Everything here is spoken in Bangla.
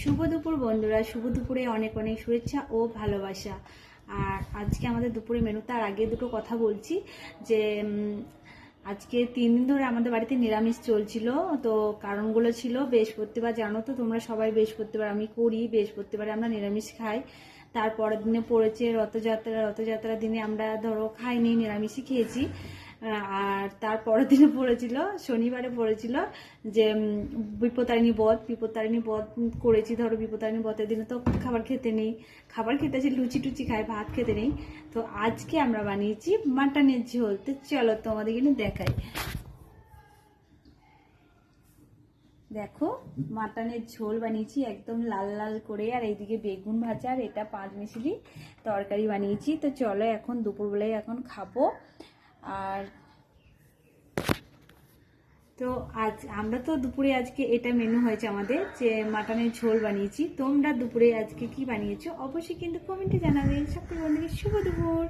শুভ দুপুর বন্ধুরা, শুভ দুপুরে অনেক অনেক শুভেচ্ছা ও ভালোবাসা। আর আজকে আমাদের দুপুরে মেনু, তার আগে দুটো কথা বলছি যে আজকে 3 দিন ধরে আমাদের বাড়িতে নিরামিষ চলছিল। তো কারণগুলো ছিল, বৃহস্পতিবার জানো তো তোমরা সবাই, বৃহস্পতিবার আমি করি, বৃহস্পতিবারে আমরা নিরামিষ খাই। তারপরের দিনে পড়েছে রথযাত্রা, রথযাত্রার দিনে আমরা ধরো খাইনি, নিরামিষই খেয়েছি। আর তারপরের দিনে পড়েছিল, শনিবারে পড়েছিল যে বিপত্তারিণী বধ, বিপত্তারিণী বধ করেছি। ধরো বিপত্তারিণী বধের দিনে তো খাবার খেতে নেই, খাবার খেতে আছে লুচি টুচি খাই, ভাত খেতে নেই। তো আজকে আমরা বানিয়েছি মাটনের ঝোল। তো চলো তোমাদের কিন্তু দেখাই। দেখো মাটনের ঝোল বানিয়েছি একদম লাল লাল করে, আর এইদিকে বেগুন ভাজা, আর এটা 5 মিশালি তরকারি বানিয়েছি। তো চলো এখন দুপুরবেলায় এখন খাবো। আর তো আজ আমরা তো দুপুরে আজকে এটা মেনু হয়েছে আমাদের, যে মাটনের ঝোল বানিয়েছি। তোমরা দুপুরে আজকে কি বানিয়েছো অবশ্যই কিন্তু কমেন্টে জানাবে। সকল বন্ধুকে শুভ দুপুর।